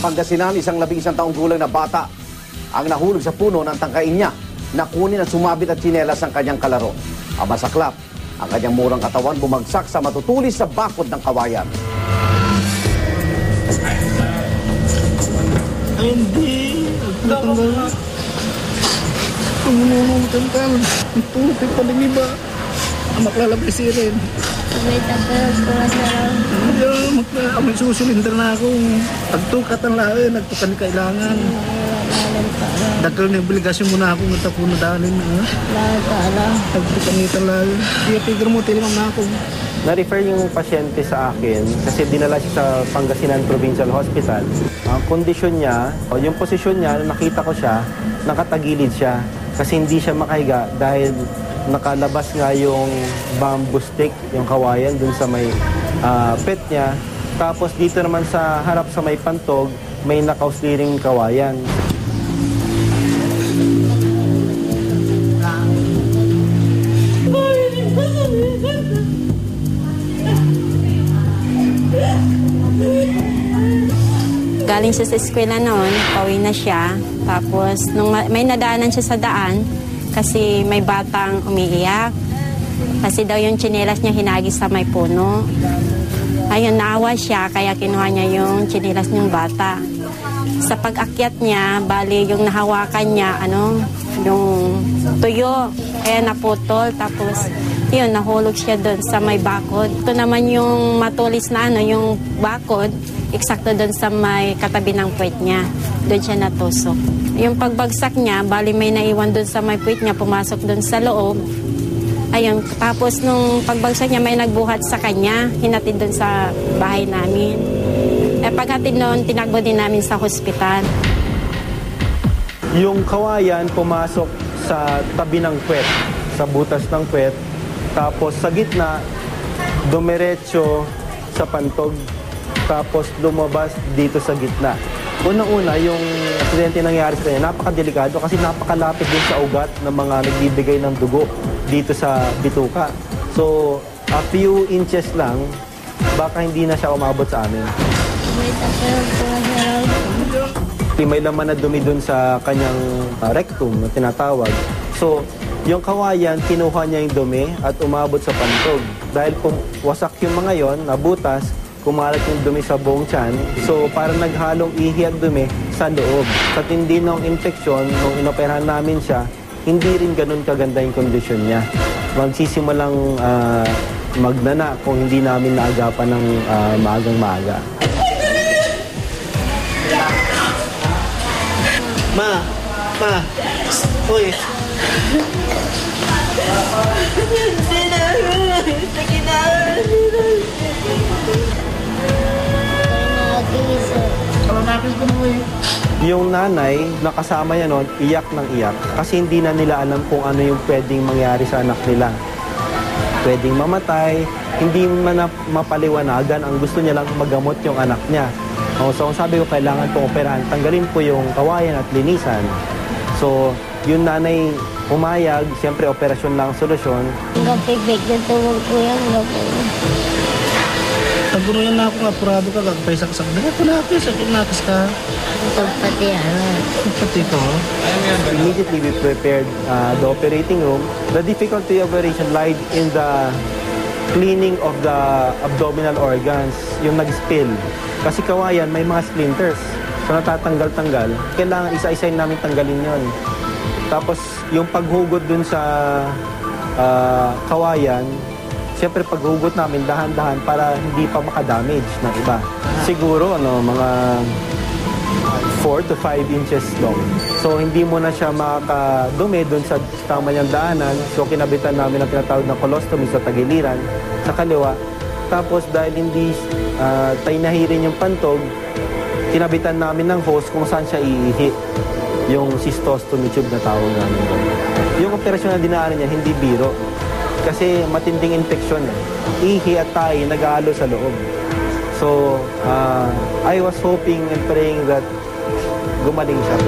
Pangasinan, isang 11 taong gulang na bata ang nahulog sa puno ng tangkain niya. Nakunin at sumabit at tsinelas ang kanyang kalaro. Ang masaklap, ang kanyang murang katawan bumagsak sa matutulis sa bakod ng kawayan. Ay, hindi. Nagtatanggal. Tanggal. Ito, pipaling iba. Maklalabay si rin. May tagal ko na May susulinder na ako. Pagtukat ang lahat, nagtukan ni kailangan. Dagkal na obligasyon mo na ako ng tapuno dalin. Nagtukan ni talaga. Kaya tigre mo, tilimang na ako. Na-refer yung pasyente sa akin kasi dinala siya sa Pangasinan Provincial Hospital. Ang kondisyon niya, o yung posisyon niya, nakita ko siya, nakatagilid siya kasi hindi siya makahiga dahil nakalabas nga yung bamboo stick, yung kawayan dun sa may pet niya. Tapos dito naman sa harap sa may pantog, may nakausliring kawayan. Galing siya sa eskwela noon, pauwi na siya. Tapos nung may nadaanan siya sa daan, kasi may batang umiiyak. Kasi daw yung tsinelas niya hinagis sa may puno. Ayun, naawa siya, kaya kinuha niya yung tsinelas ng bata. Sa pag-akyat niya, bali yung nahawakan niya, yung tuyo, kaya naputol. Tapos, yun, nahulog siya doon sa may bakod. Ito naman yung matulis na yung bakod, eksakto doon sa may katabi ng puwet niya. Doon siya natusok. Yung pagbagsak niya, bali may naiwan doon sa may puwet niya, pumasok doon sa loob. Ayun, tapos nung pagbagsak niya, may nagbuhat sa kanya, hinatid doon sa bahay namin. Paghatid noon, tinagbo din namin sa hospital. Yung kawayan pumasok sa tabi ng puwet, sa butas ng puwet. Tapos sa gitna, dumiretso sa pantog. Tapos lumabas dito sa gitna. Unang-una, yung aksidente nangyari sa kanya, napakadelikado kasi napakalapit din sa ugat ng mga nagbibigay ng dugo dito sa bituka. So, a few inches lang, baka hindi na siya umabot sa amin. May laman na dumi dun sa kanyang rectum na tinatawag. So, yung kawayan, kinuha niya yung dumi at umabot sa pantog. Dahil wasak yung mga yon, nabutas, kumalat yung dumi sa buong tiyan. So, parang naghalong ihi at dumi sa loob. Sa tindi ng infeksyon, nung inoperahan namin siya, hindi rin ganun kaganda yung kondisyon niya. Magsisimulang magnana kung hindi namin naagapan ng maagang-maaga. Ma! Uy! Yung nanay, nakasama niya noon, iyak ng iyak. Kasi hindi na nila alam kung ano yung pwedeng mangyari sa anak nila. Pwedeng mamatay, hindi man mapaliwanagan. Ang gusto niya lang magamot yung anak niya. So, sabi ko, kailangan pong operahan. Tanggalin po yung kawayan at linisan. So, yung nanay umayag, siyempre operasyon lang ang solusyon. Gapig-big na tuwag ko yan, Taguruyan na ako nga, purado ka, kagpay-saksak. Dagat ko na ako, sakit nakas ka. Pati Pati ito. Immediately we prepared the operating room. The difficulty of operation lied in the cleaning of the abdominal organs, yung nag-spill. Kasi kawayan, may mga splinters. So natatanggal-tanggal. Kailangan isa-isayin namin tanggalin yon. Tapos yung paghugot dun sa kawayan, siyempre paghugot namin dahan-dahan para hindi pa makadamage ng iba. Siguro mga 4 to 5 inches long. So hindi mo na siya makakadumi dun sa tama niyang daanan. So kinabitan namin ang tinatawag na colostomy sa tagiliran, sa kaliwa. Tapos dahil hindi tayo nahirin yung pantog, kinabitan namin ng hose kung saan siya iihi. Yung cystostomy tube na tawag namin doon. Yung operasyon na dinaanan niya, hindi biro. Kasi matinding infeksyon. Ihi at tayo nag-aalo sa loob. So, I was hoping and praying that gumaling siya.